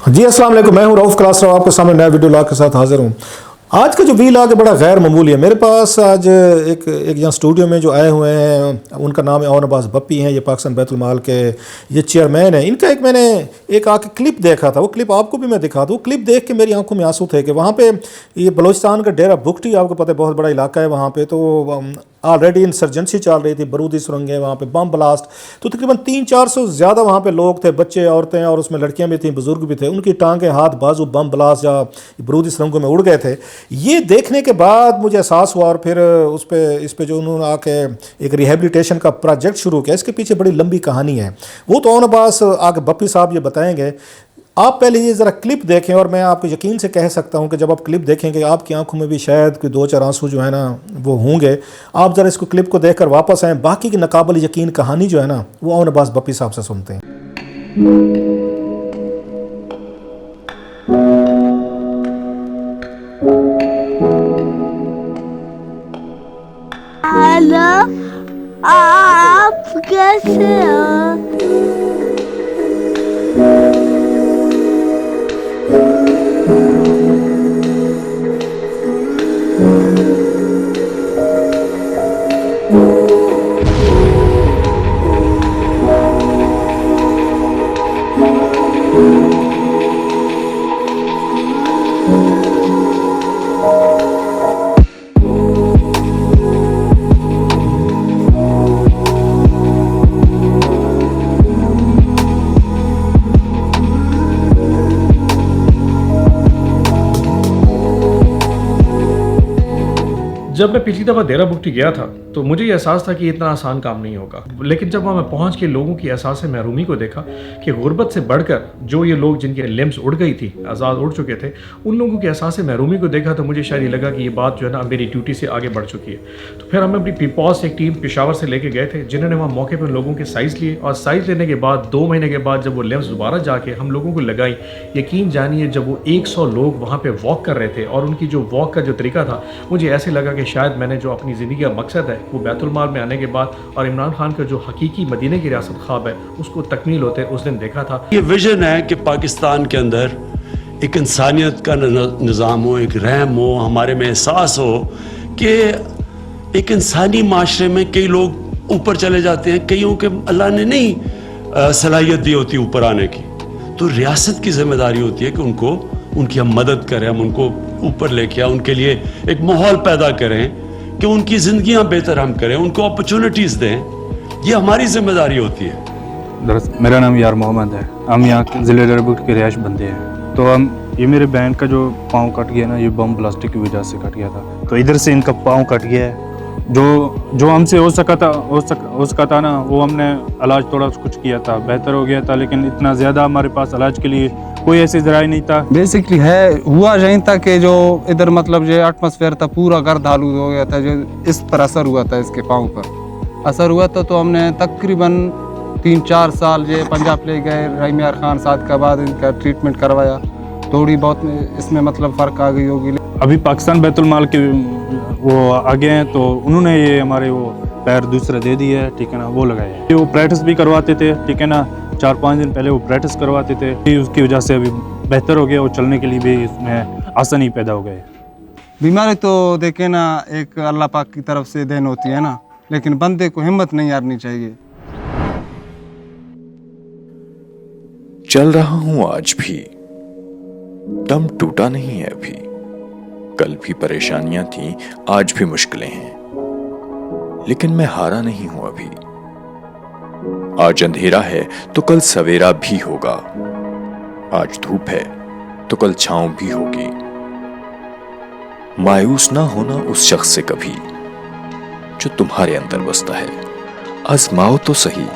जी अस्सलाम वालेकुम, मैं हूं रऊफ क्लास आपके सामने नया वीडियो लॉग के साथ हाजिर हूं। आज का जो वी लॉग है बड़ा गैर मामूली है। मेरे पास आज एक यहाँ स्टूडियो में जो आए हुए हैं उनका नाम है ओन अब्बास बप्पी हैं। ये पाकिस्तान बैतुल माल के ये चेयरमैन हैं। इनका एक मैंने एक आके क्लिप देखा था, वो क्लिप आपको भी मैं दिखा दूँ। क्लिप देख के मेरी आंखों में आंसू थे कि वहाँ पे ये बलूचिस्तान का डेरा बुगटी, आपको पता है बहुत बड़ा इलाका है वहाँ पे, तो ऑलरेडी इंसर्जेंसी चल रही थी, बरूदी सुरंगें, वहाँ पे बम ब्लास्ट, तो तकरीबन 300-400 से ज़्यादा वहाँ पे लोग थे, बच्चे औरतें और उसमें लड़कियाँ भी थीं, बुज़ुर्ग भी थे। उनकी टांगें हाथ बाजू बम ब्लास्ट या बरूदी सुरंगों में उड़ गए थे। ये देखने के बाद मुझे एहसास हुआ और फिर इस पे जो उन्होंने आके एक रिहेबिलिटेशन का प्रोजेक्ट शुरू किया, इसके पीछे बड़ी लंबी कहानी है। वो तो ओन अब्बास आगे बप्पी साहब ये बताएंगे। आप पहले ये ज़रा क्लिप देखें और मैं आपको यकीन से कह सकता हूँ कि जब आप क्लिप देखेंगे आपकी आंखों में भी शायद कोई 2-4 आंसू जो है ना वो होंगे। आप ज़रा इसको क्लिप को देखकर वापस आएँ, बाकी की नाकाबिल यकीन कहानी जो है ना वो ओन अब्बास बप्पी साहब से सुनते हैं। हेलो, आप कैसे हो? जब मैं पिछली दफ़ा डेरा बुगटी गया था तो मुझे ये एहसास था कि इतना आसान काम नहीं होगा, लेकिन जब वहाँ मैं पहुँच के लोगों की एहसास महरूमी को देखा कि गुर्बत से बढ़कर जो ये लोग जिनके लिम्स उड़ गई थी, आज़ाद उड़ चुके थे, उन लोगों की एहसास महरूमी को देखा तो मुझे शायद ये लगा कि ये बात जो है ना मेरी ड्यूटी से आगे बढ़ चुकी है। तो फिर हम अपनी पीपॉज से एक टीम पेशावर से लेके गए थे, जिन्होंने वहाँ मौके पर लोगों के साइज़ लिए, और साइज़ लेने के बाद 2 महीने के बाद जब वो लिम्स दोबारा जाके हम लोगों को लगाई, यकीन जानिए जब वो 100 लोग वहाँ पर वॉक कर रहे थे और उनकी जो वॉक का जो तरीका था, मुझे ऐसे लगा कि शायद मैंने जो अपनी ज़िंदगी का मकसद है वो बैतुल माल में आने के बाद और इमरान खान का जो हकीकी मदीने की रियासत ख्वाब है उसको तकमील होते उस दिन देखा था। ये विजन है कि पाकिस्तान के अंदर एक इंसानियत का निज़ाम हो, एक रहम हो, हमारे में एहसास हो कि एक इंसानी माशरे में कई लोग ऊपर चले जाते हैं, कईयों के अल्लाह ने नहीं सलाहियत दी होती ऊपर आने की, तो रियासत की जिम्मेदारी होती है कि उनकी हम मदद करें, हम उनको ऊपर लेके आए, उनके लिए एक माहौल पैदा करें कि उनकी ज़िंदगियां बेहतर हम करें, उनको अपॉर्चुनिटीज़ दें। ये हमारी जिम्मेदारी होती है। दरअसल मेरा नाम यार मोहम्मद है, हम यहाँ ज़िले डेरा बुगटी के रिहायश बंदे हैं। तो ये मेरे बहन का जो पाँव कट गया ना, ये बम प्लास्टिक की वजह से कट गया था, तो इधर से इनका पाँव कट गया है। जो हमसे हो सका था ना वो हमने इलाज थोड़ा कुछ किया था, बेहतर हो गया था, लेकिन इतना ज़्यादा हमारे पास इलाज के लिए कोई ऐसी ज़राई नहीं था। बेसिकली है हुआ यही था कि जो इधर मतलब जो एटमॉस्फेयर था पूरा गर्द आलूद हो गया था, जो इस पर असर हुआ था, इसके पाँव पर असर हुआ था। तो हमने तकरीबन 3-4 साल ये पंजाब ले गए, रहीम यार खान साहब के बाद इनका ट्रीटमेंट करवाया, थोड़ी बहुत इसमें मतलब फ़र्क आ गई होगी। अभी पाकिस्तान बैतुल माल के वो आगे हैं, तो उन्होंने ये हमारे वो पैर दूसरा दे दिया है, ठीक है ना, वो लगाए हैं। वो प्रैक्टिस भी करवाते थे, ठीक है ना, 4-5 दिन पहले वो प्रैक्टिस करवाते थे, उसकी वजह से अभी बेहतर हो गया, वो चलने के लिए भी इसमें आसानी पैदा हो गए। बीमारी तो देखे ना एक अल्लाह पाक की तरफ से देन होती है ना, लेकिन बंदे को हिम्मत नहीं हारनी चाहिए। चल रहा हूं आज भी, दम टूटा नहीं है अभी। कल भी परेशानियां थी, आज भी मुश्किलें हैं, लेकिन मैं हारा नहीं हूं अभी। आज अंधेरा है तो कल सवेरा भी होगा, आज धूप है तो कल छांव भी होगी। मायूस ना होना उस शख्स से कभी जो तुम्हारे अंदर बसता है, आजमाओ तो सही।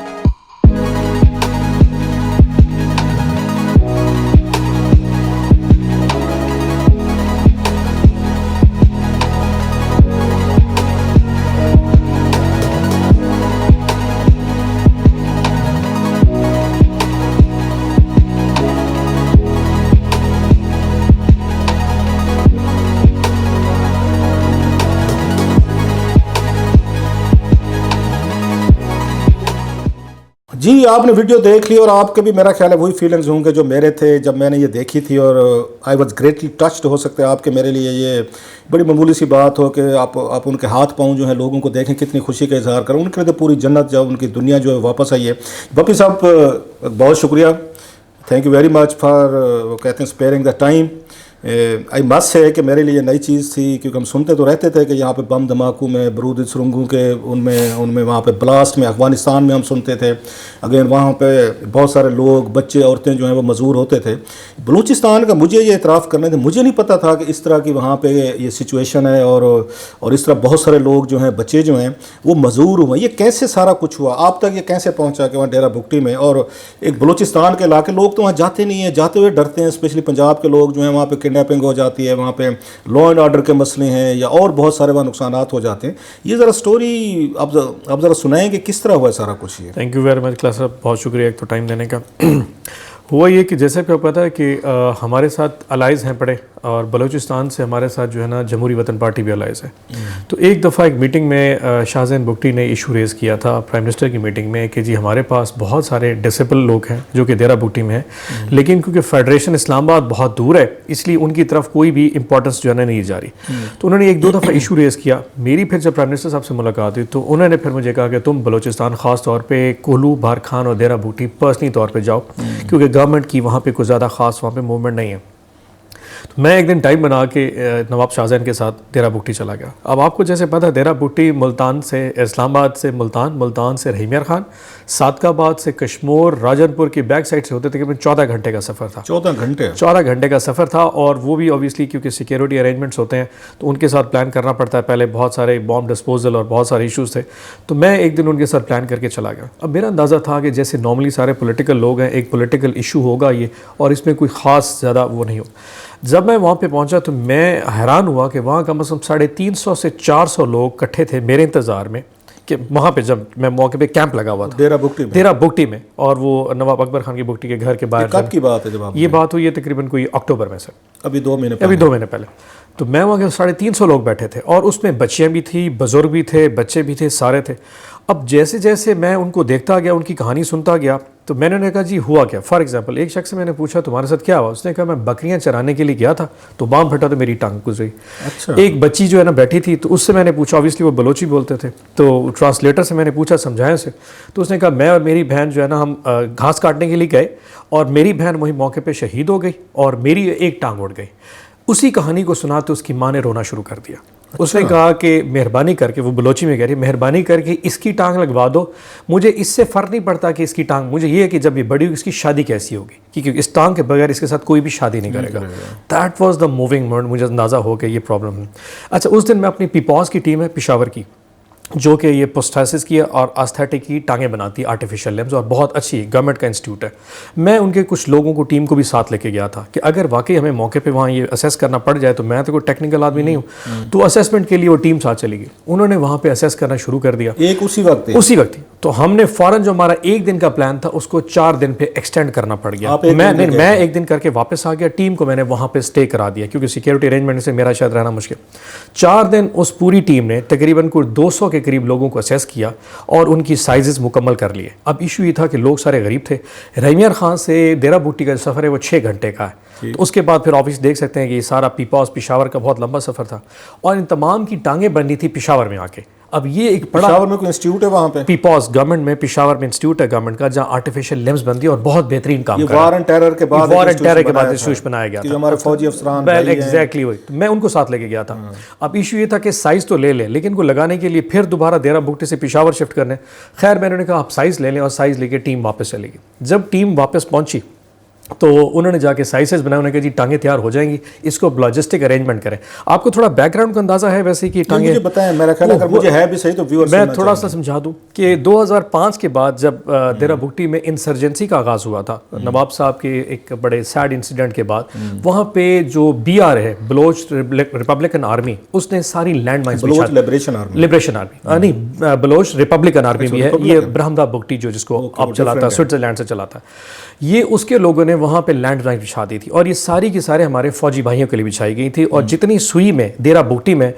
جی آپ نے ویڈیو دیکھ لی اور آپ کے بھی میرا خیال ہے وہی فیلنگز ہوں گے جو میرے تھے جب میں نے یہ دیکھی تھی, اور آئی واز گریٹلی ٹچڈ. ہو سکتا ہے آپ کے میرے لیے یہ بڑی معمولی سی بات ہو کہ آپ ان کے ہاتھ پاؤں جو ہیں لوگوں کو دیکھیں کتنی خوشی کا اظہار کریں. ان کے لیے تو پوری جنت جو ان کی دنیا جو ہے واپس آئی ہے. بپی صاحب بہت شکریہ, thank you very much for وہ کہتے ہیں اسپیئرنگ دا ٹائم. آئی مس ہے کہ میرے لیے نئی چیز تھی, کیونکہ ہم سنتے تو رہتے تھے کہ یہاں پہ بم دھماکوں میں برود سرنگوں کے ان میں وہاں پہ بلاسٹ میں افغانستان میں ہم سنتے تھے. اگین وہاں پہ بہت سارے لوگ بچے عورتیں جو ہیں وہ مزدور ہوتے تھے. بلوچستان کا مجھے یہ اعتراف کرنے تھے, مجھے نہیں پتہ تھا کہ اس طرح کی وہاں پہ یہ سچویشن ہے, اور اس طرح بہت سارے لوگ جو ہیں بچے جو ہیں وہ مزدور ہوئے. یہ کیسے سارا کچھ ہوا, آپ تک یہ کیسے پہنچا کہ وہاں ڈیرہ بگٹی میں, اور ایک بلوچستان کے علاقے لوگ تو وہاں جاتے نہیں ہیں, جاتے ہوئے ڈرتے ہیں, اسپیشلی پنجاب کے لوگ جو ہیں وہاں پہ کڈنیپنگ ہو جاتی ہے, وہاں پہ لا اینڈ آرڈر کے مسئلے ہیں یا اور بہت سارے وہاں نقصانات ہو جاتے ہیں. یہ ذرا سٹوری آپ ذرا سنائیں کہ کس طرح ہوا ہے سارا کچھ. یہ thank you very much class صاحب, بہت شکریہ ایک تو ٹائم دینے کا. ہوا یہ کہ جیسے کہ آپ پتہ ہے کہ ہمارے ساتھ الائز ہیں پڑے, اور بلوچستان سے ہمارے ساتھ جو ہے نا جمہوری وطن پارٹی بھی الائز ہے. تو ایک دفعہ ایک میٹنگ میں شاہ زین بگٹی نے ایشو ریز کیا تھا پرائم منسٹر کی میٹنگ میں کہ جی ہمارے پاس بہت سارے ڈسیبل لوگ ہیں جو کہ ڈیرہ بگٹی میں ہیں, لیکن کیونکہ فیڈریشن اسلام آباد بہت دور ہے اس لیے ان کی طرف کوئی بھی امپورٹنس جو ہے نا نہیں جا رہی. تو انہوں نے ایک دو دفعہ ایشو ریز کیا. میری پھر جب پرائم منسٹر صاحب سے ملاقات ہوئی تو انہوں نے پھر مجھے کہا کہ تم بلوچستان خاص طور پہ کولو, بھارکھان اور ڈیرہ بگٹی پرسنلی طور پہ جاؤ, کیونکہ گورنمنٹ کی وہاں پہ کوئی زیادہ خاص وہاں پہ موومنٹ نہیں ہے. تو میں ایک دن ٹائم بنا کے نواب شاہ زین کے ساتھ ڈیرہ بگٹی چلا گیا. اب آپ کو جیسے پتہ ہے ڈیرہ بگٹی ملتان سے اسلام آباد سے ملتان سے رحیم یار خان, صادق آباد سے کشمور, راجن پور کی بیک سائڈ سے ہوتے تقریباً 14 گھنٹے کا سفر تھا. 14 گھنٹے کا سفر تھا, اور وہ بھی اوبیسلی کیونکہ سیکیورٹی ارینجمنٹس ہوتے ہیں تو ان کے ساتھ پلان کرنا پڑتا ہے. پہلے بہت سارے بام ڈسپوزل اور بہت سارے ایشوز تھے, تو میں ایک دن ان کے ساتھ پلان کر کے چلا گیا. اب میرا اندازہ تھا کہ جیسے نارملی سارے پولیٹیکل لوگ ہیں, ایک پولیٹیکل ایشو ہوگا یہ, اور اس میں کوئی خاص زیادہ وہ نہیں ہو. جب میں وہاں پہ پہنچا تو میں حیران ہوا کہ وہاں کم از کم 350 سے 400 لوگ اکٹھے تھے میرے انتظار میں, کہ وہاں پہ جب میں موقع پہ کیمپ لگا ہوا تھا ڈیرہ بگٹی میں, اور وہ نواب اکبر خان کی بگٹی کے گھر کے باہر. کب کی بات ہے جب یہ بات ہوئی ہے تقریباً کوئی اکتوبر میں سے, ابھی 2 مہینے پہلے. تو میں وہاں کے 350 لوگ بیٹھے تھے, اور اس میں بچیاں بھی تھیں, بزرگ بھی تھے, بچے بھی تھے, سارے تھے. اب جیسے جیسے میں ان کو دیکھتا گیا, ان کی کہانی سنتا گیا, تو میں نے کہا جی ہوا کیا. فار ایگزامپل ایک شخص سے میں نے پوچھا تمہارے ساتھ کیا ہوا, اس نے کہا میں بکریاں چرانے کے لیے گیا تھا تو بام پھٹا تو میری ٹانگ گزری. ایک بچی جو ہے نا بیٹھی تھی, تو اس سے میں نے پوچھا, اوبیسلی وہ بلوچی بولتے تھے, تو ٹرانسلیٹر سے میں نے پوچھا سمجھائیں سے, تو اس نے کہا میں اور میری بہن جو ہے نا ہم گھاس کاٹنے کے لیے گئے, اور میری بہن وہی موقع پہ شہید ہو گئی, اور میری ایک ٹانگ اڑ گئی. اسی کہانی کو سنا تو اس کی ماں نے رونا شروع کر دیا. اس نے کہا کہ مہربانی کر کے, وہ بلوچی میں کہہ رہی, مہربانی کر کے اس کی ٹانگ لگوا دو, مجھے اس سے فرق نہیں پڑتا کہ اس کی ٹانگ, مجھے یہ ہے کہ جب یہ بڑی ہوگی اس کی شادی کیسی ہوگی, کیونکہ اس ٹانگ کے بغیر اس کے ساتھ کوئی بھی شادی نہیں کرے گا. That was the moving moment. مجھے اندازہ ہو کہ یہ پرابلم ہے. اچھا, اس دن میں اپنی پیپوز کی ٹیم ہے پشاور کی, جو کہ یہ پوسٹاسس کی اور آستھیٹک کی ٹانگیں بناتی ہے, آرٹیفیشل لمبس, اور بہت اچھی گورنمنٹ کا انسٹیٹیوٹ ہے. میں ان کے کچھ لوگوں کو, ٹیم کو بھی ساتھ لے کے گیا تھا کہ اگر واقعی ہمیں موقع پہ وہاں یہ اسیس کرنا پڑ جائے, تو میں تو کوئی ٹیکنیکل آدمی نہیں ہوں, تو اسیسمنٹ کے لیے وہ ٹیم ساتھ چلی گئی. انہوں نے وہاں پہ اسیس کرنا شروع کر دیا اسی وقت. تو ہم نے فوراً جو ہمارا 1 دن کا پلان تھا اس کو 4 دن پہ ایکسٹینڈ کرنا پڑ گیا. میں 1 دن کر کے واپس آ گیا, ٹیم کو میں نے وہاں پہ اسٹے کرا دیا, کیونکہ سیکیورٹی ارینجمنٹ سے میرا شاید رہنا مشکل. 4 دن اس پوری ٹیم نے تقریباً کوئی 200 کے قریب لوگوں کو کیا, اور ان کی سائزز مکمل کر لیے. اب ایشو یہ تھا کہ لوگ سارے غریب تھے. رحیم یار خان سے ڈیرہ بگٹی کا جو سفر ہے وہ 6 گھنٹے کا ہے, تو اس کے بعد پھر آفس دیکھ سکتے ہیں کہ یہ سارا پیپوز پشاور کا بہت لمبا سفر تھا, اور ان تمام کی ٹانگیں بننی تھی پشاور میں آ کے. اب یہ ایک بڑا پشاور میں کوئی انسٹیٹیوٹ ہے وہاں پہ, پیپوز گورنمنٹ میں پشاور میں انسٹیٹیوٹ ہے گورنمنٹ کا, جہاں آرٹیفیشل لمبس بنتی ہے, اور بہت بہترین کام کر رہا ہے. وار اینڈ ٹیرر کے بعد انسٹیٹیوٹ بنایا گیا تھا, ہمارے فوجی افسران ایگزیکٹلی وہی, میں ان کو ساتھ لے کے گیا تھا. اب ایشو یہ تھا کہ سائز تو لے لیں, لیکن کو لگانے کے لیے پھر دوبارہ ڈیرہ بگٹی سے پشاور شفٹ کرنے. خیر میں نے کہا آپ سائز لے لیں, اور سائز لے کے ٹیم واپس چلے گی. جب ٹیم واپس پہنچی تو انہوں نے جا کے سائزز بنائے, انہوں نے کہا جی ٹانگیں تیار ہو جائیں گی, اس کو لاجسٹک ارینجمنٹ کریں. آپ کو تھوڑا بیک گراؤنڈ کا اندازہ ہے ویسے کہ ٹانگیں, مجھے بتائیں, میرا خیال اگر مجھے ہے بھی صحیح تو ویورز میں تھوڑا سا سمجھا دوں کہ 2005 کے بعد جب ڈیرہ بگٹی میں انسرجنسی کا آغاز ہوا تھا, نواب صاحب کے ایک بڑے سیڈ انسیڈنٹ کے بعد, وہاں پہ جو BR ہے, بلوچ ریپبلکن آرمی, اس نے ساری لینڈ مائنز, لبریشن آرمی نہیں, بلوچ ریپبلکن آرمی بھی ہے, یہ برہمدہ بگٹی جو جس کو اب چلاتا ہے, سوئٹزرلینڈ سے چلاتا ہے, یہ اس کے لوگوں نے وہاں پہ لینڈ مائن بچھا دی تھی اور یہ ساری کی سارے ہمارے فوجی بھائیوں کے لیے بچھائی گئی تھی. اور جتنی سوئی میں دیرہ بگٹی میں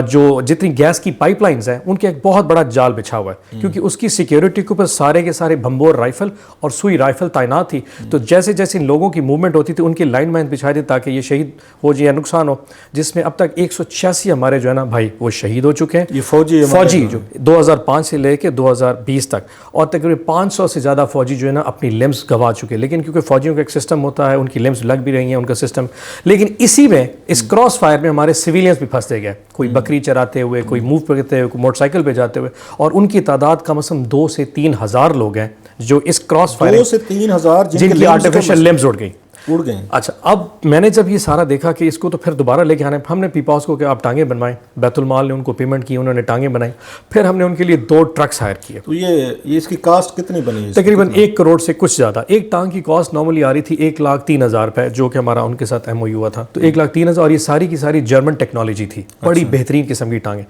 جو جتنی گیس کی پائپ لائنز ہیں ان کے ایک بہت بڑا جال بچھا ہوا ہے, کیونکہ اس کی سیکیورٹی کے اوپر سارے کے سارے بمبور رائفل اور سوئی رائفل تعینات تھی. تو جیسے جیسے ان لوگوں کی موومنٹ ہوتی تھی ان کی لائن مائن بچھائی تھی تاکہ یہ شہید ہو جائے یا نقصان ہو, جس میں اب تک 186 ہمارے جو ہے نا بھائی وہ شہید ہو چکے ہیں. یہ فوجی جو 2005 سے لے کے 2020 تک, اور تقریباً 500 سے زیادہ فوجی جو ہے نا اپنی لمس گوا چکے. لیکن کیونکہ فوجیوں کا ایک سسٹم ہوتا ہے, ان کی لمس لگ بھی رہی ہیں ان کا سسٹم, لیکن اسی میں اس کراس فائر میں ہمارے سویلینز بھی پھنستے گئے, کوئی بکری چراتے ہوئے, کوئی موو کرتے ہوئے, کوئی موٹر سائیکل پہ جاتے ہوئے, اور ان کی تعداد کم از کم 2 سے 3 ہزار لوگ ہیں جو اس کراس فائر 2 سے 3 ہزار جن کی آرٹیفیشل لمس اڑ گئی. اڑ گئے. اچھا, اب میں نے جب یہ سارا دیکھا کہ اس کو تو پھر دوبارہ لے کے آنا ہے, ہم نے پیپاس کو کہ آپ ٹانگیں بنوائیں, بیت المال نے ان کو پیمنٹ کی, انہوں نے ٹانگیں بنائی, پھر ہم نے ان کے لیے 2 ٹرکس ہائر کیے. تو یہ اس کی کاسٹ کتنی بنی ہے؟ تقریباً 1 کروڑ سے کچھ زیادہ. ایک ٹانگ کی کاسٹ نارملی آ رہی تھی 1,03,000 روپے, جو کہ ہمارا ان کے ساتھ ایم او یو ہوا تھا. تو 1,03,000, اور یہ ساری کی ساری جرمن ٹیکنالوجی تھی, بڑی بہترین قسم کی ٹانگیں.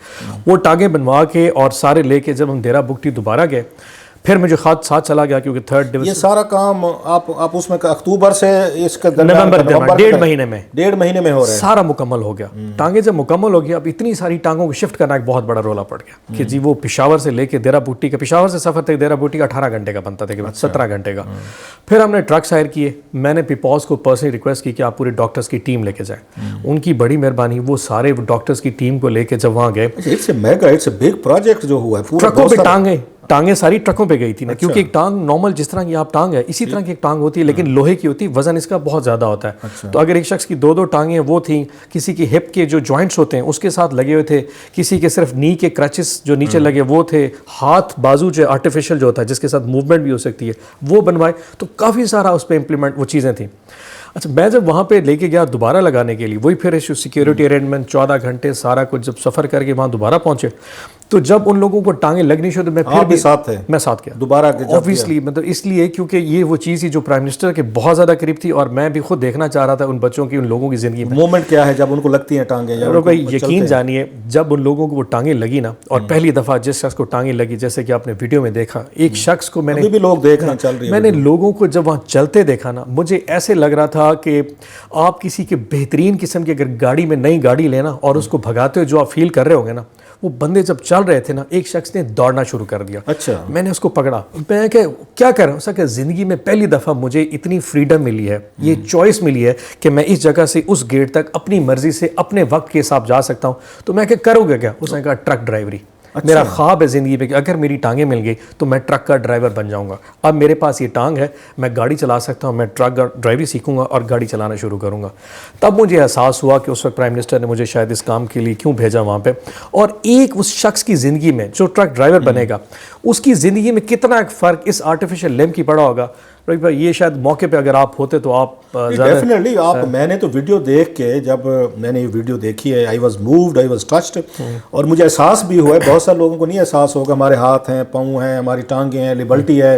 وہ ٹانگیں بنوا کے اور سارے لے کے جب ہم دیرہ بگٹی دوبارہ گئے, پھر مجھے خط ساتھ چلا گیا کیونکہ 3rd ڈویژن یہ سارا کام آپ اس میں اکتوبر سے اس کا نومبر 1.5 مہینے میں 1.5 مہینے میں ہو رہا ہے سارا مکمل ہو گیا. ٹانگیں جب مکمل ہو گیا, اب اتنی ساری ٹانگوں کو شفٹ کرنا ایک بہت بڑا رولا پڑ گیا کہ جی وہ پشاور سے لے کے دیرہ بگٹی کا, پشاور سے سفر تک دیرہ بگٹی کا 18 گھنٹے کا بنتا تھا, 17 گھنٹے کا. پھر ہم نے ٹرکس ہائر کیے. میں نے پیپوس کو پرسنلی ریکویسٹ کی کہ آپ پورے ڈاکٹرز کی ٹیم لے کے جائیں. ان کی بڑی مہربانی, وہ سارے ڈاکٹرز کی ٹیم کو لے کے جب وہاں گئے, it's a mega, it's a big project جو ہوا ہے. پورا ٹرکوں پہ ٹانگیں ساری ٹرکوں پہ گئی تھی نا, کیونکہ ایک ٹانگ نارمل جس طرح کی آپ ٹانگ ہے اسی طرح کی ایک ٹانگ ہوتی ہے, لیکن لوہے کی ہوتی ہے, وزن اس کا بہت زیادہ ہوتا ہے. تو اگر ایک شخص کی 2 ٹانگیں وہ تھیں, کسی کی ہپ کے جو جوائنٹس ہوتے ہیں اس کے ساتھ لگے ہوئے تھے, کسی کے صرف نی کے کرچز جو نیچے لگے وہ تھے, ہاتھ بازو جو آرٹیفیشل جو ہوتا ہے جس کے ساتھ موومنٹ بھی ہو سکتی ہے وہ بنوائے, تو کافی سارا اس پہ امپلیمنٹ وہ چیزیں تھیں. اچھا, میں جب وہاں پہ لے کے گیا دوبارہ لگانے کے لیے, وہی پھر ایشو سیکیورٹی ارینجمنٹ 14 گھنٹے سارا کچھ, جب سفر کر کے وہاں دوبارہ پہنچے تو جب ان لوگوں کو ٹانگیں لگنی شروع تو میں پھر بھی ساتھ تھے, میں ساتھ گیا دوبارہ اوبویسلی, مطلب اس لیے کیونکہ یہ وہ چیز تھی جو پرائم منسٹر کے بہت زیادہ قریب تھی, اور میں بھی خود دیکھنا چاہ رہا تھا ان بچوں کی, ان لوگوں کی زندگی میں مومنٹ کیا ہے جب ان کو لگتی ہیں ٹانگیں. بھائی یقین جانیے, جب ان لوگوں کو وہ ٹانگیں لگی نا, اور پہلی دفعہ جس شخص کو ٹانگیں لگی, جیسے کہ آپ نے ویڈیو میں دیکھا, ایک شخص کو میں نے بھی لوگ دیکھ رہے ہیں چل رہی ہے, میں نے لوگوں کو جب وہاں چلتے دیکھا نا, مجھے ایسے لگ رہا تھا کہ آپ کسی کے بہترین قسم کی اگر گاڑی میں نئی گاڑی لینا اور اس کو بھگاتے ہوئے جو آپ فیل کر رہے ہوں گے نا, وہ بندے جب چل رہے تھے نا, ایک شخص نے دوڑنا شروع کر دیا. اچھا, میں نے اس کو پکڑا, میں کہ کیا کر رہا ہوں, اس کہ زندگی میں پہلی دفعہ مجھے اتنی فریڈم ملی ہے, یہ چوائس ملی ہے کہ میں اس جگہ سے اس گیٹ تک اپنی مرضی سے اپنے وقت کے حساب جا سکتا ہوں. تو میں کہ کرو گے کیا, اس نے کہا ٹرک ڈرائیوری. میرا خواب ہے زندگی میں کہ اگر میری ٹانگیں مل گئی تو میں ٹرک کا ڈرائیور بن جاؤں گا. اب میرے پاس یہ ٹانگ ہے, میں گاڑی چلا سکتا ہوں, میں ٹرک ڈرائیوری سیکھوں گا اور گاڑی چلانا شروع کروں گا. تب مجھے احساس ہوا کہ اس وقت پرائم منسٹر نے مجھے شاید اس کام کے لیے کیوں بھیجا وہاں پہ, اور ایک اس شخص کی زندگی میں جو ٹرک ڈرائیور بنے گا اس کی زندگی میں کتنا ایک فرق اس آرٹیفیشل لمب کی پڑا ہوگا. بھائی یہ شاید موقع پہ اگر آپ ہوتے تو آپ ڈیفینیٹلی آپ, میں نے تو ویڈیو دیکھ کے, جب میں نے یہ ویڈیو دیکھی ہے, I was moved, I was touched, اور مجھے احساس بھی ہوا ہے, بہت سارے لوگوں کو نہیں احساس ہوگا, ہمارے ہاتھ ہیں, پاؤں ہیں, ہماری ٹانگیں ہیں, لبرٹی ہے,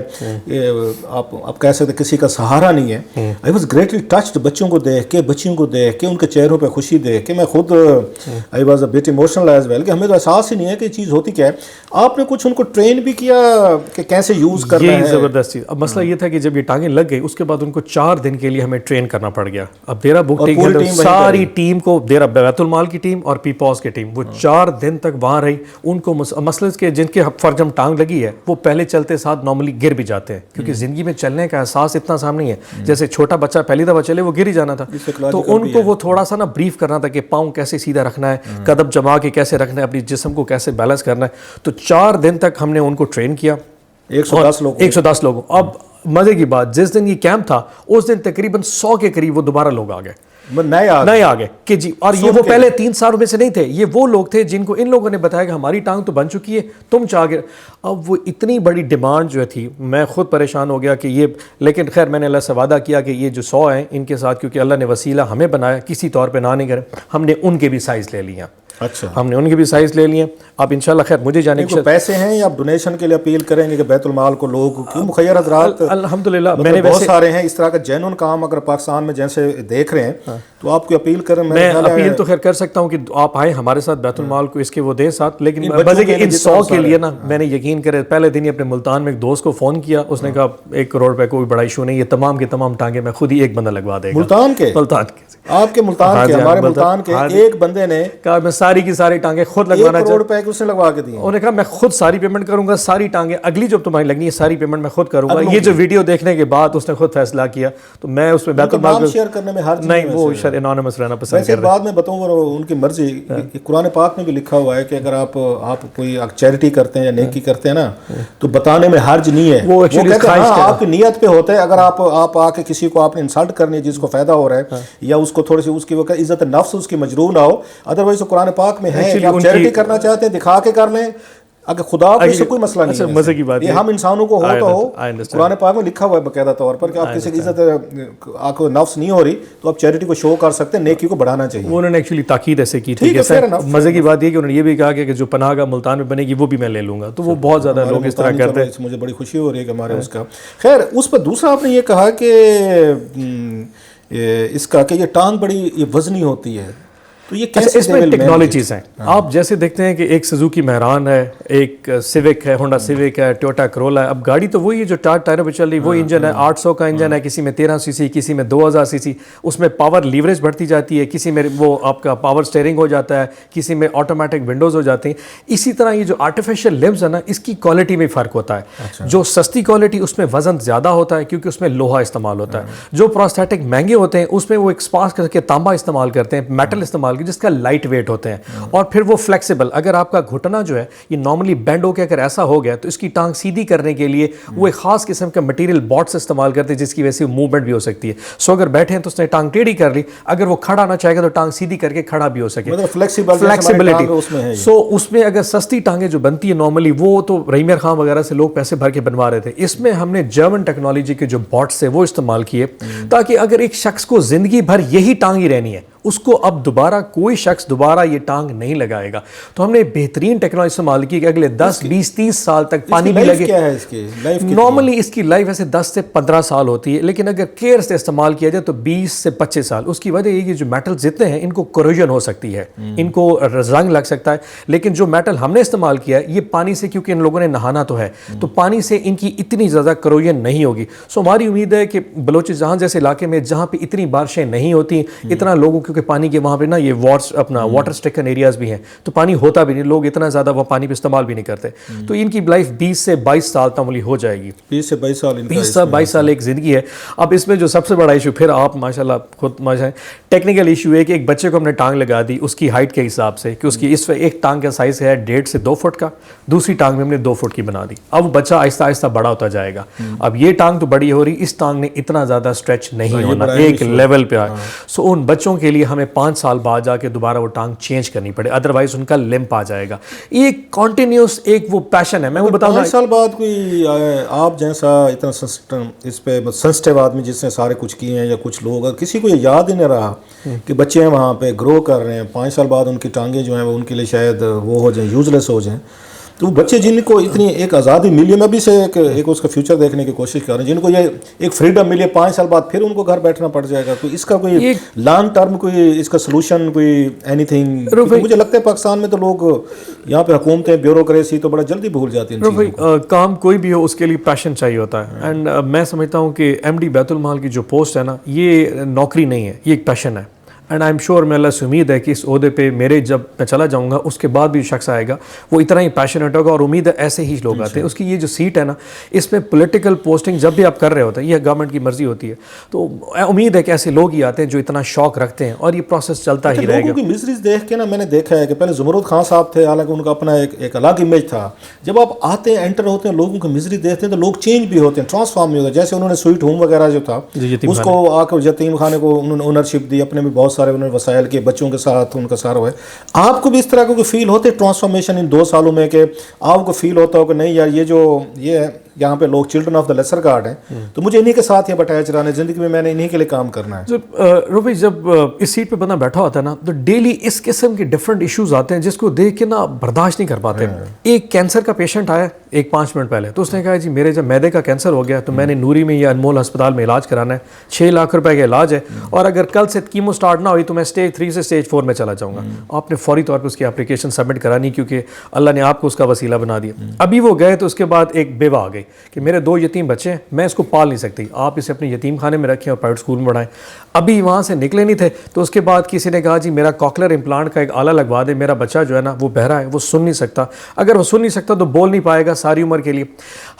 آپ کہہ سکتے کسی کا سہارا نہیں ہے. آئی واز گریٹلی ٹچڈ, بچوں کو دیکھ کے, بچیوں کو دیکھ کے, ان کے چہروں پہ خوشی دیکھ کے میں خود I was a bit emotional as well, کہ ہمیں تو احساس ہی نہیں ہے کہ یہ چیز ہوتی کیا ہے. آپ نے کچھ ان کو ٹرین بھی کیا کہ کیسے یوز کرنا ہے؟ زبردست چیز. اب مسئلہ یہ تھا کہ جب یہ ٹانگیں لگ گئی اس کے بعد ان کو 4 دن کے لیے ہمیں ٹرین کرنا پڑ گیا. اب دیرہ بگٹی کی ساری ٹیم کو, دیرہ بیت المال کی ٹیم اور پیپوس کی ٹیم, وہ 4 دن تک وہاں رہی. ان کو مسئلہ کے جن کے فرجم ٹانگ لگی ہے وہ پہلے چلتے ساتھ نارملی گر بھی جاتے ہیں, کیونکہ زندگی میں چلنے کا احساس اتنا آسان نہیں ہے. جیسے چھوٹا بچہ پہلی دفعہ چلے وہ گر ہی جانا تھا, تو ان کو وہ تھوڑا سا نا بریف کرنا تھا کہ پاؤں کیسے سیدھا رکھنا ہے, قدم جما کے کیسے رکھنا ہے, اپنی جسم کو کیسے بیلنس کرنا ہے. تو 4 دن تک ہم نے ان کو ٹرین کیا, 110 لوگوں. اب مزے کی بات, جس دن یہ کیمپ تھا اس دن تقریباً 100 کے قریب وہ دوبارہ لوگ آ گئے, نئے آ گئے کہ جی. اور یہ وہ پہلے 3 سال میں سے نہیں تھے, یہ وہ لوگ تھے جن کو ان لوگوں نے بتایا کہ ہماری ٹانگ تو بن چکی ہے, تم چاہ گئے. اب وہ اتنی بڑی ڈیمانڈ جو تھی, میں خود پریشان ہو گیا کہ یہ, لیکن خیر میں نے اللہ سے وعدہ کیا کہ یہ جو 100 ہیں ان کے ساتھ, کیونکہ اللہ نے وسیلہ ہمیں بنایا, کسی طور پہ نہ نہیں کرے, ہم نے ان کے بھی سائز لے لیا. अच्छा। हमने उनके भी साइज़ ले लिए। अब इंशाल्लाह खैर मुझे जाने इनको पैसे हैं या आप डोनेशन के लिए अपील करेंगे कि बैतुल माल को लोग क्यों मुखैर हजरात अल्हम्दुलिल्लाह मतलब मैंने बहुत वैसे सारे हैं इस तरह का जेन्युइन काम अगर पाकिस्तान में जैसे देख रहे हैं तो आपको अपील करें। मैं अपील तो खैर कर सकता हूँ कि आप आए हमारे साथ बैतुल माल को इसके वो दें साथ, लेकिन मजे के इन 100 के लिए ना मैंने यकीन करे पहले दिन ही अपने मुल्तान में एक दोस्त को फ़ोन किया, उसने कहा 1 करोड़ रुपए कोई बड़ा इशू नहीं, ये तमाम के तमाम टांगे मैं खुद ही एक बंदा लगवा देगा। मुल्तान के आपके मुल्तान के हमारे मुल्तान के एक बंदे ने कहा मैं सारी की सारी टांगे खुद लगवाना 1 करोड़ रुपए उसने लगवा के दिए। उन्होंने कहा मैं खुद सारी पेमेंट करूंगा, सारी टांगे अगली जो तुम्हारी लगनी है सारी पेमेंट मैं खुद करूंगा। ये जो वीडियो देखने के बाद उसने खुद फैसला किया, तो मैं उसमें बैतुल माल शेयर करने में हर नहीं, वो शायद एनोनिमस रहना पसंद वैसे बाद में बताऊंगा उनकी मर्जी। कुरान पाक में भी लिखा हुआ है कि अगर आप कोई चैरिटी करते हैं या नेकी करते हैं ना तो बताने में हर्ज नहीं है। वो कहते हैं आपकी नीयत पे होता है। अगर आप आके किसी को आपने इंसल्ट करनी है जिसको फायदा हो रहा है या उसको थोड़ी सी उसकी इज्जत नफ्स उसकी मजरूर ना हो, अदरवाइज तो कुरान पाक में है कि आप चैरिटी करना चाहते हैं दिखा के कर लें, अगर खुदा को इससे कोई मसला नहीं है। मजे की बात ये हम इंसानों को हो तो हो, कुरान पाक में लिखा हुआ है बकायदा तौर पर कि आप किसी की इज्जत आपको नफ्स नहीं हो रही तो आप चैरिटी को शो कर सकते हैं, नेकी को बढ़ाना चाहिए। वो उन्होंने एक्चुअली ताकीद ऐसे की थी। मजे की बात ये कि उन्होंने ये भी कहा कि जो पनाहगाह मुल्तान में बनेगी वो भी मैं ले लूंगा, तो वो बहुत ज्यादा लोग इस तरह करते हैं। मुझे बड़ी खुशी हो रही है कि हमारे उसका खैर। उस पर दूसरा आपने ये कहा कि इसका कि ये टांग बड़ी ये वजनी होती है, तो ये कैसे इसमें टेक्नोलॉजीज हैं। आप जैसे देखते हैं कि एक सुजुकी मेहरान है, एक सिविक है, होंडा सिविक है, टोयोटा करोला है। अब गाड़ी तो वही है जो 4 टायरों पे चल रही, वो इंजन है 800 का इंजन है, किसी में 13 सीसी, किसी में 2000 सीसी। उसमें पावर लीवरेज बढ़ती जाती है, किसी में वो आपका पावर स्टीयरिंग हो जाता है, किसी में ऑटोमेटिक विंडोज हो जाती हैं। इसी तरह ये जो आर्टिफिशियल लिम्स है ना, इसकी क्वालिटी में फ़र्क होता है। जो सस्ती क्वालिटी उसमें वजन ज़्यादा होता है क्योंकि उसमें लोहा इस्तेमाल होता है। जो प्रोस्थेटिक महंगे होते हैं उसमें वो एक स्पार्क करके तांबा इस्तेमाल करते हैं, मेटल इस्तेमाल करके, जिसका लाइट वेट होते हैं और फिर वो फ्लेक्सिबल। अगर आपका घुटना जो है ये नॉर्मली बेंड होकर अगर ऐसा हो गया तो इसकी टांग सीधी करने के लिए वो एक खास किस्म का मटेरियल बॉट्स इस्तेमाल करते हैं जिसकी वजह से मूवमेंट भी हो सकती है। सो अगर बैठे हैं तो उसने टांग टेढ़ी कर ली, अगर वो खड़ा ना चाहेगा तो टांग सीधी करके खड़ा भी हो सके, मतलब फ्लेक्सिबिलिटी। सो उसमें अगर सस्ती टांगे जो बनती है नॉर्मली वो तो रहीमर खान वगैरह से लोग पैसे भर के बनवा रहे थे। इसमें हमने जर्मन टेक्नोलॉजी के जो बॉट्स है वो इस्तेमाल किए ताकि अगर एक शख्स को जिंदगी भर यही टांग ही रहनी है, उसको अब दोबारा कोई शख्स दोबारा ये टांग नहीं लगाएगा। तो हमने बेहतरीन टेक्नोलॉजी इस्तेमाल की कि अगले 10, 20, 30 साल तक पानी भी लगे। क्या है इसकी नॉर्मली इसकी लाइफ ऐसे 10 से 15 साल होती है, लेकिन अगर केयर से इस्तेमाल किया जाए तो 20 से 25 साल। उसकी वजह ये कि जो मेटल जितने हैं इनको कोरोजन हो सकती है, इनको रंग लग सकता है। लेकिन जो मेटल हमने इस्तेमाल किया है ये पानी से, क्योंकि इन लोगों ने नहाना तो है, तो पानी से इनकी इतनी ज़्यादा कोरोजन नहीं होगी। सो हमारी उम्मीद है कि बलोचिस्तान जैसे इलाके में जहाँ पे इतनी बारिशें नहीं होती, इतना लोगों क्योंकि पानी के वहाँ पे ना ये वाटर स्ट्रिकन एरियाज भी हैं तो पानी होता भी नहीं, लोग इतना ज़्यादा वो पानी पे इस्तेमाल भी नहीं करते। तो इनकी लाइफ 20 से 22 साल तक हो जाएगी। 20 से 22 साल 22 साल एक ज़िंदगी है। अब इसमें जो सबसे बड़ा इशू, फिर आप माशाल्लाह खुद टेक्निकल इशू है कि एक बच्चे को हमने टांग लगा दी उसकी हाइट के हिसाब से कि उसकी इस एक टांग का साइज़ है 1.5 से 2 फुट का, दूसरी टांग में हमने 2 फुट की बना दी। अब बच्चा आहिस्ता आहिस्ता बड़ा होता जाएगा। अब ये टांग तो बड़ी हो रही, इस टांग ने इतना ज़्यादा स्ट्रेच नहीं होना, एक लेवल पे आए। सो उन बच्चों के लिए हमें 5 साल बाद जाके दोबारा वो टांग चेंज करनी पड़े, अदरवाइज उनका लिम्प आ जाएगा। ये कॉन्टिन्यूस एक वो पैशन है। मैं वो बताऊँ 5 साल बाद कोई आप जैसा इतना इस पे सेंसिटिव आदमी जिसने सारे कुछ किए हैं या कुछ लोग, किसी को ये याद ही नहीं रहा कि बच्चे हैं वहाँ पे ग्रो कर रहे हैं, 5 साल बाद उनकी टांगें जो हैं वो उनके लिए शायद वो हो जाएं, यूजलेस हो जाएं। तो बच्चे जिनको इतनी एक आज़ादी मिली, मैं भी से एक उसका फ्यूचर देखने की कोशिश कर रहे हैं, जिनको ये एक फ्रीडम मिली, 5 साल बाद फिर उनको घर बैठना पड़ जाएगा। तो इसका कोई लॉन्ग टर्म कोई इसका सोल्यूशन कोई एनीथिंग? मुझे लगता है पाकिस्तान में तो लोग यहाँ पे हुकूमतें ब्यूरोक्रेसी तो बड़ा जल्दी भूल जाती हैं। काम कोई भी हो उसके लिए पैशन चाहिए होता है। एंड मैं समझता हूँ कि MD बैतुल माल की जो पोस्ट है ना, ये नौकरी नहीं है, ये एक पैशन है। एंड आई एम श्योर, मैं अल्लाह से उम्मीद है कि इस ओहदे पे मेरे जब मैं चला जाऊंगा उसके बाद भी शख्स आएगा वो इतना ही पैशनेट होगा, और उम्मीद है ऐसे ही लोग आते हैं। उसकी ये जो सीट है ना, इसमें पॉलिटिकल पोस्टिंग जब भी आप कर रहे होते हैं, ये गवर्नमेंट की मर्जी होती है, तो उम्मीद है कि ऐसे लोग ही आते हैं जो इतना शौक रखते हैं और ये प्रोसेस चलता ही रहेगा। लोगों की मिजरीज देख के ना मैंने देखा है कि पहले ज़ुमरूद खान साहब थे, हालांकि उनका अपना एक अलग इमेज था। जब आप आते हैं, एंटर होते हैं, लोगों की मिजरी देखते हैं तो लोग चेंज भी होते हैं, ट्रांसफॉर्म भी होते हैं। जैसे उन्होंने स्वीट होम वगैरह जो था उसको आकर यतीम खाने को उन्होंने ओनरशिप दी, अपने भी बहुत सारे उन्होंने वसाइल के बच्चों के साथ उनका सारा हुआ है। आपको भी इस तरह को फील होते ट्रांसफॉर्मेशन इन 2 सालों में, कि आपको फील होता हो कि नहीं यार ये जो ये यहाँ पे लोग children of the lesser god हैं, तो मुझे इन्हीं के साथ यहाँ अटैच रहना है, ज़िंदगी में मैंने इन्हीं के लिए काम करना है। रोबी, जब इस सीट पे बंदा बैठा होता है ना, तो डेली इस किस्म के डिफरेंट इश्यूज आते हैं जिसको देख के ना बर्दाश्त नहीं कर पाते। एक कैंसर का पेशेंट आया एक 5 मिनट पहले, तो उसने कहा जी मेरे जब मैदे का कैंसर हो गया तो मैंने नूरी में या अनमोल अस्पताल में इलाज कराना है, 6 लाख रुपए का इलाज है, और अगर कल से कीमो स्टार्ट ना हुई तो मैं स्टेज 3 से स्टेज 4 में चला जाऊंगा। आपने फौरी तौर पर उसकी एप्लीकेशन सबमिट करानी, क्योंकि अल्लाह ने आपको उसका वसीला बना दिया। अभी वो गए तो उसके बाद एक बेवा आ गई कि मेरे 2 यतीम बच्चे हैं, मैं इसको पाल नहीं सकती, आप इसे अपने यतीम खाने में रखें और प्राइवेट स्कूल में पढ़ाएं। अभी वहाँ से निकले नहीं थे तो उसके बाद किसी ने कहा जी मेरा कॉकलर इम्प्लांट का एक आला लगवा दे, मेरा बच्चा जो है ना वो बहरा है, वो सुन नहीं सकता। अगर वो सुन नहीं सकता तो बोल नहीं पाएगा सारी उम्र के लिए।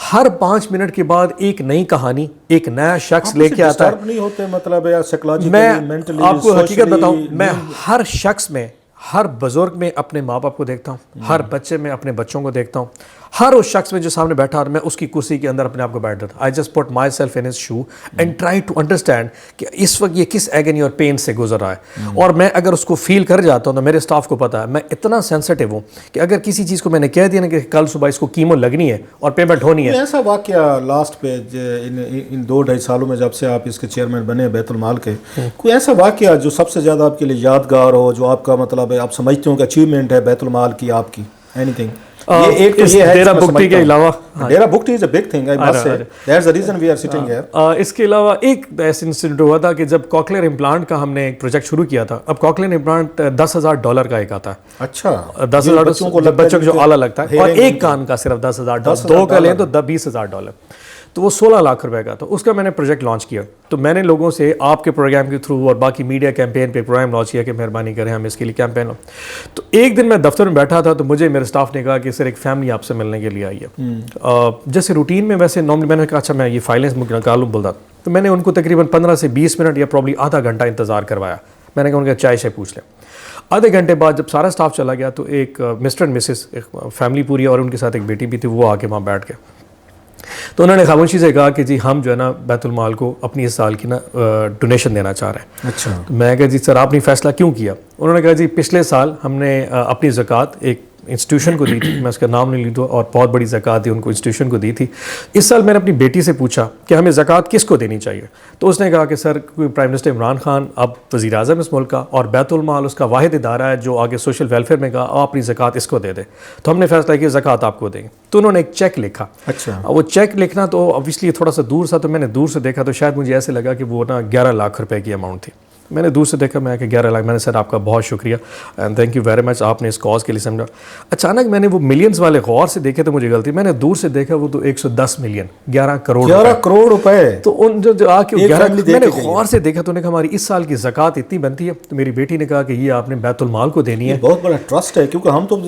हर 5 मिनट के बाद एक नई कहानी, एक नया शख्स लेके आता है। नहीं होते मतलब या साइकोलॉजिकली, मैं मेंटली, आपको हकीकत बताऊं, मैं हर शख्स में, हर बुजुर्ग में अपने माँ बाप को देखता हूँ, हर बच्चे में अपने बच्चों को देखता हूँ, हर उस शख्स में जो सामने बैठा और मैं उसकी कुर्सी के अंदर अपने आप को बैठ जाता। I just put myself in his shoe and try to understand कि इस वक्त ये किस एगनी और पेन से गुजर रहा है। और मैं अगर उसको फील कर जाता हूँ तो मेरे स्टाफ को पता है, मैं इतना सेंसिटिव हूँ कि अगर किसी चीज़ को मैंने कह दिया ना कि कल सुबह इसको कीमो लगनी है और पेमेंट होनी है। ऐसा वाकया लास्ट पे इन 2-2.5 सालों में जब से आप इसके चेयरमैन बने बैतुल माल के, कोई ऐसा वाकया जो सबसे ज़्यादा आपके लिए यादगार हो, जो आपका मतलब है आप समझते हो कि अचीवमेंट है बैतुल माल की आपकी, एनीथिंग? ये एक तो ये है डेरा बुगटी के अलावा, Dera Bugti is a big thing, I must say that's the reason we are sitting here. इसके अलावा एक ऐसा इंसिडेंट हुआ था कि जब कॉकलियर इम्प्लांट का हमने एक प्रोजेक्ट शुरू किया था। अब कॉकलियर इम्प्लांट $10,000 का एक आता है। अच्छा, 10,000 बच्चों को जो आला लगता है, और एक कान का सिर्फ $10,000, 2 का लें तो $20,000, तो वो 16 लाख रुपए का। तो उसका मैंने प्रोजेक्ट लॉन्च किया। तो मैंने लोगों से आपके प्रोग्राम के थ्रू और बाकी मीडिया कैंपेन पे प्रोग्राम लॉन्च किया कि मेहरबानी करें हम इसके लिए कैंपेन हो। तो एक दिन मैं दफ्तर में बैठा था तो मुझे मेरे स्टाफ ने कहा कि सर एक फैमिली आपसे मिलने के लिए आई है। जैसे रूटीन में वैसे नॉर्मली मैंने कहा अच्छा मैं ये फाइलेंस निकालूं बोलता, तो मैंने उनको तकरीबन 15 से 20 मिनट या प्रॉब्ली आधा घंटा इंतज़ार करवाया। मैंने कहा उनका चाय से पूछ लें। आधे घंटे बाद जब सारा स्टाफ चला गया तो एक मिस्टर एंड मिसेस, एक फैमिली पूरी और उनके साथ एक बेटी भी थी, वो आके वहाँ बैठ गए। तो उन्होंने खामोशी से कहा कि जी हम जो है ना बैतुल माल को अपनी इस साल की ना डोनेशन देना चाह रहे हैं। अच्छा, तो मैं कहा जी सर आपने फैसला क्यों किया? उन्होंने कहा जी पिछले साल हमने अपनी ज़कात एक इंस्टीट्यूशन को दी थी, मैं उसका नाम नहीं लूँ, और बहुत बड़ी ज़कात दी उनको, इंस्टीट्यूशन को दी थी। इस साल मैंने अपनी बेटी से पूछा कि हमें ज़कात किसको देनी चाहिए, तो उसने कहा कि sir prime minister Imran Khan अब वज़ीर आज़म इस मुल्क का, और बैतुल माल उसका वाहिद इदारा है जो आगे सोशल वेलफेयर में कहा आप अपनी ज़कात इसको दे दे। तो हमने फैसला किया ज़कात आपको देंगे। तो उन्होंने एक चेक लिखा। अच्छा, वो चेक लिखना तो ऑब्वियसली थोड़ा सा दूर था, तो मैंने दूर से देखा तो शायद मुझे ऐसे लगा कि वो ना 11 लाख रुपए की अमाउंट थी। मैंने दूर से देखा, मैं कि 11 लाख। मैंने सर आपका बहुत शुक्रिया and thank you very much, आपने इस कॉज के लिए समझा। अचानक मैंने वो मिलियंस वाले गौर से देखे तो मुझे गलती, मैंने दूर से देखा वो तो 110 मिलियन, 11 करोड़ रुपए। तो उन जो आके 11 मैंने गौर से देखा तो उन्होंने कहा हमारी इस साल की ज़कात इतनी बनती है। तो मेरी बेटी ने कहा कि ये आपने बैतुल माल को देनी है। बहुत बड़ा ट्रस्ट है, क्योंकि हम तो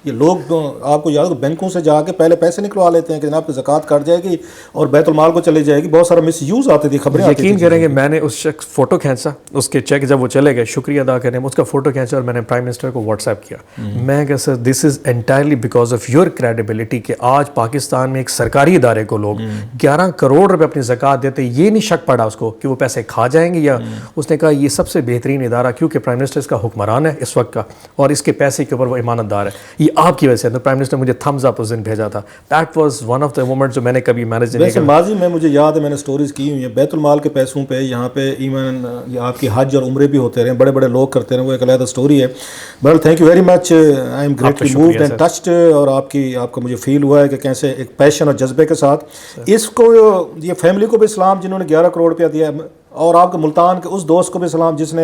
ये लोग आपको याद हो बैंकों से जाके पहले पैसे निकलवा लेते हैं कि जनाब की ज़कात कट जाएगी और बैतुल माल को चली जाएगी। बहुत सारा मिस यूज़ आती थी, खबरें आती थी। यकीन करेंगे मैंने उस शख्स फ़ोटो खींचा, उसके चेक जब वो चले गए शुक्रिया अदा करने में, उसका फ़ोटो खींचा और मैंने प्राइम मिनिस्टर को व्हाट्सएप किया। मैं कहा sir this is entirely because of your credibility कि आज पाकिस्तान में एक सरकारी इदारे को लोग 11 करोड़ रुपए अपनी ज़कात देते, ये नहीं शक पड़ा उसको कि वो पैसे खा जाएंगे या। उसने कहा ये सबसे बेहतरीन इदारा, क्योंकि प्राइम मिनिस्टर इसका हुक्मरान है इस वक्त का और इसके पैसे के ऊपर वो ईमानतदार है, ये आपकी वजह से। तो प्राइम मिनिस्टर मुझे थम्स अप उस दिन भेजा था। That was one of the moment जो मैंने कभी मैनेज नहीं किया। माजी में मुझे याद है मैंने स्टोरीज की हुई है बैतुल माल के पैसों पे, यहाँ पे इवन आपकी हज और उम्रे भी होते रहे, बड़े बड़े लोग करते रहे, वो एक अलग स्टोरी है। But thank you very much, I am greatly moved and touched. और आपका मुझे फील हुआ है कि कैसे एक पैशन और जज्बे के साथ इसको, ये फैमिली को भी सलाम जिन्होंने 11 करोड़ रुपया दिया, और आपके मुल्तान के उस दोस्त को भी सलाम जिसने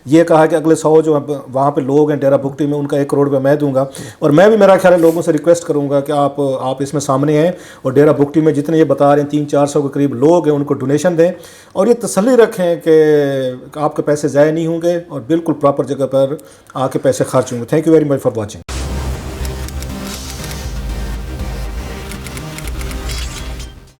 ये कहा कि अगले 100 जो वहाँ पे लोग हैं डेरा बुगटी में, उनका 1 करोड़ रुपया मैं दूंगा। और मैं भी मेरा ख्याल है लोगों से रिक्वेस्ट करूंगा कि आप इसमें सामने आएँ और डेरा बुगटी में जितने ये बता रहे हैं 300-400 के करीब लोग हैं उनको डोनेशन दें, और ये तसल्ली रखें कि आपके पैसे ज़ाया नहीं होंगे और बिल्कुल प्रॉपर जगह पर आके पैसे खर्च होंगे। Thank you very much for watching.